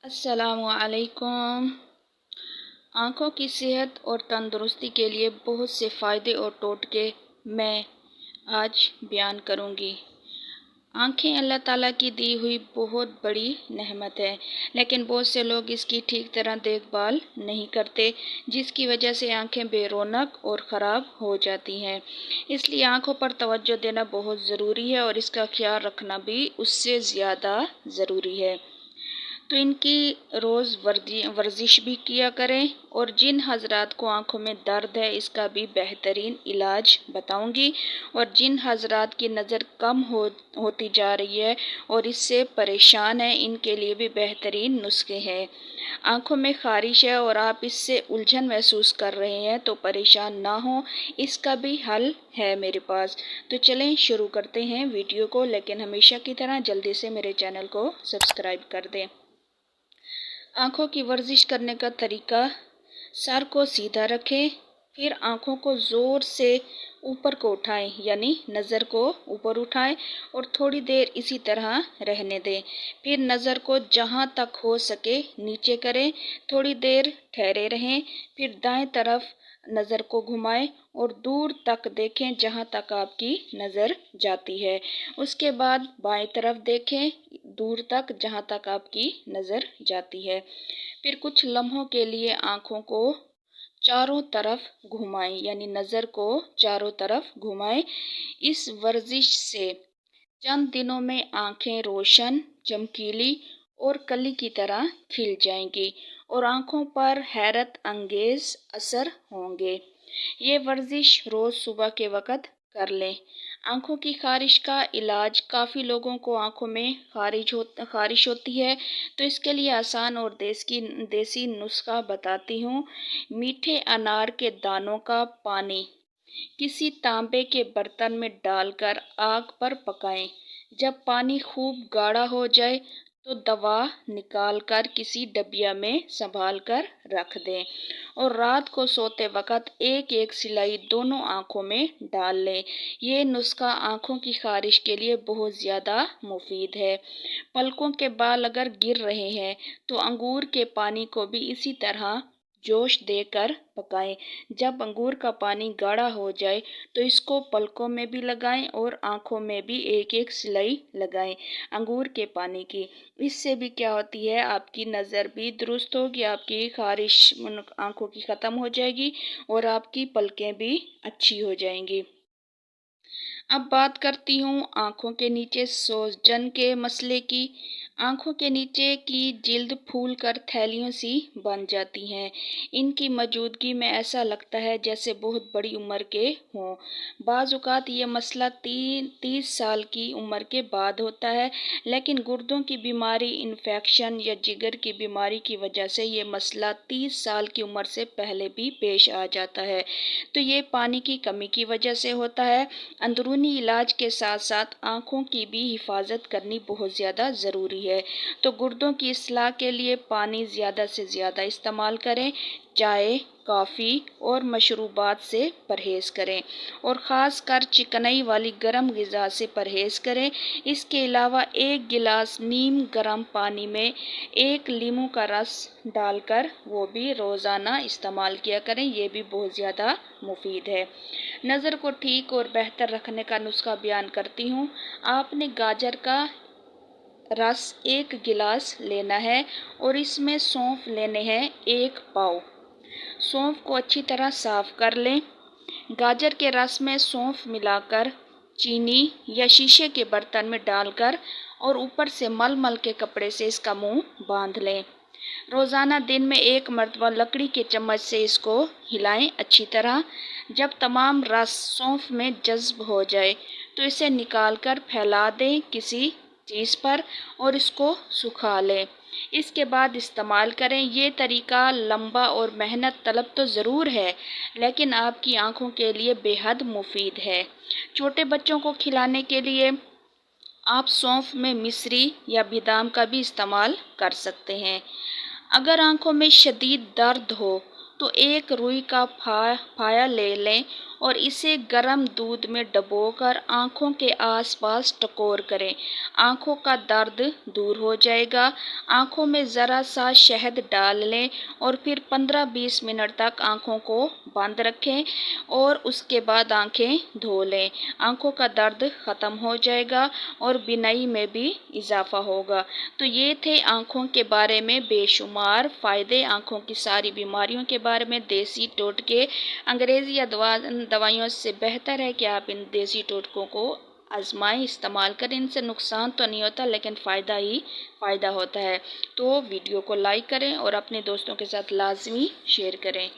अस्सलामुअलैकुम। आँखों की सेहत और तंदुरुस्ती के लिए बहुत से फ़ायदे और टोटके मैं आज बयान करूँगी। आँखें अल्लाह ताला की दी हुई बहुत बड़ी नेमत है, लेकिन बहुत से लोग इसकी ठीक तरह देखभाल नहीं करते, जिसकी वजह से आँखें बेरौनक और ख़राब हो जाती हैं। इसलिए आँखों पर तवज्जो देना बहुत ज़रूरी है और इसका ख्याल रखना भी उससे ज़्यादा ज़रूरी है। तो इनकी रोज़ वर्जिश भी किया करें। और जिन हजरात को आंखों में दर्द है, इसका भी बेहतरीन इलाज बताऊंगी। और जिन हजरात की नज़र कम होती जा रही है और इससे परेशान है, इनके लिए भी बेहतरीन नुस्खे हैं। आंखों में खारिश है और आप इससे उलझन महसूस कर रहे हैं, तो परेशान ना हो, इसका भी हल है मेरे पास। तो चलें शुरू करते हैं वीडियो को, लेकिन हमेशा की तरह जल्दी से मेरे चैनल को सब्सक्राइब कर दें। आँखों की वर्जिश करने का तरीका: सर को सीधा रखें, फिर आँखों को ज़ोर से ऊपर को उठाएं, यानी नज़र को ऊपर उठाएं और थोड़ी देर इसी तरह रहने दें। फिर नज़र को जहां तक हो सके नीचे करें, थोड़ी देर ठहरे रहें। फिर दाएं तरफ नज़र को घुमाएं और दूर तक देखें जहां तक आपकी नज़र जाती है। उसके बाद बाएं तरफ देखें, दूर तक जहां तक आपकी नज़र जाती है। फिर कुछ लम्हों के लिए आँखों को चारों तरफ घुमाएं, यानी नज़र को चारों तरफ घुमाएं। इस वर्जिश से चंद दिनों में आँखें रोशन, चमकीली और कली की तरह खिल जाएंगी और आँखों पर हैरत अंगेज असर होंगे। ये वर्जिश रोज़ सुबह के वक़्त कर लें। आँखों की खारिश का इलाज: काफ़ी लोगों को आँखों में खारिश होती है, तो इसके लिए आसान और देसी नुस्खा बताती हूँ। मीठे अनार के दानों का पानी किसी तांबे के बर्तन में डालकर आग पर पकाएं। जब पानी खूब गाढ़ा हो जाए तो दवा निकालकर किसी डबिया में संभाल कर रख दें और रात को सोते वक़्त एक एक सिलाई दोनों आँखों में डाल लें। ये नुस्खा आँखों की खारिश के लिए बहुत ज़्यादा मुफीद है। पलकों के बाल अगर गिर रहे हैं तो अंगूर के पानी को भी इसी तरह जोश देकर पकाएं। जब अंगूर का पानी गाढ़ा हो जाए तो इसको पलकों में भी लगाएं और आँखों में भी एक एक सिलाई लगाएं अंगूर के पानी की। इससे भी क्या होती है, आपकी नज़र भी दुरुस्त होगी, आपकी खारिश आँखों की ख़त्म हो जाएगी और आपकी पलकें भी अच्छी हो जाएंगी। अब बात करती हूँ आँखों के नीचे सोजन के मसले की। आँखों के नीचे की जिल्द फूल कर थैलियों सी बन जाती हैं। इनकी मौजूदगी में ऐसा लगता है जैसे बहुत बड़ी उम्र के हों। बाज़ औक़ात ये मसला 30 साल की उम्र के बाद होता है, लेकिन गुर्दों की बीमारी, इन्फेक्शन या जिगर की बीमारी की वजह से ये मसला 30 साल की उम्र से पहले भी पेश आ जाता है। तो ये पानी की कमी की वजह से होता है। अंदरूनी इलाज के साथ साथ आँखों की भी हिफाजत करनी बहुत ज़्यादा ज़रूरी है। तो गुर्दों की इस्लाह के लिए पानी ज़्यादा से ज़्यादा इस्तेमाल करें। चाय, कॉफ़ी और मशरूबात से परहेज़ करें और ख़ास कर चिकनाई वाली गर्म ग़िज़ा से परहेज़ करें। इसके अलावा 1 गिलास नीम गर्म पानी में 1 लीमू का रस डालकर वो भी रोज़ाना इस्तेमाल किया करें। ये भी बहुत ज़्यादा मुफीद है। नज़र को ठीक और बेहतर रखने का नुस्खा बयान करती हूँ। आपने गाजर का रस 1 गिलास लेना है और इसमें सौंफ लेने हैं 1 पाव। सौंफ को अच्छी तरह साफ़ कर लें। गाजर के रस में सौंफ मिलाकर चीनी या शीशे के बर्तन में डालकर और ऊपर से मल के कपड़े से इसका मुंह बांध लें। रोज़ाना दिन में 1 मरतबा लकड़ी के चम्मच से इसको हिलाएं अच्छी तरह। जब तमाम रस सौंफ में जज़्ब हो जाए तो इसे निकालकर फैला दें किसी चीज़ पर और इसको सुखा लें। इसके बाद इस्तेमाल करें। ये तरीका लंबा और मेहनत तलब तो ज़रूर है, लेकिन आपकी आँखों के लिए बेहद मुफीद है। छोटे बच्चों को खिलाने के लिए आप सौंफ में मिश्री या बादाम का भी इस्तेमाल कर सकते हैं। अगर आँखों में शदीद दर्द हो तो 1 रुई का फाया ले लें اور اسے گرم دودھ میں ڈبو کر آنکھوں کے آس پاس ٹکور کریں۔ آنکھوں کا درد دور ہو جائے گا۔ آنکھوں میں ذرا سا شہد ڈال لیں اور پھر 15-20 منٹ تک آنکھوں کو بند رکھیں اور اس کے بعد آنکھیں دھو لیں۔ آنکھوں کا درد ختم ہو جائے گا اور بینائی میں بھی اضافہ ہوگا۔ تو یہ تھے آنکھوں کے بارے میں بے شمار فائدے، آنکھوں کی ساری بیماریوں کے بارے میں دیسی ٹوٹکے۔ انگریزی یا دوائیوں سے بہتر ہے کہ آپ ان دیسی ٹوٹکوں کو آزمائیں، استعمال کریں۔ ان سے نقصان تو نہیں ہوتا لیکن فائدہ ہی فائدہ ہوتا ہے۔ تو ویڈیو کو لائک کریں اور اپنے دوستوں کے ساتھ لازمی شیئر کریں۔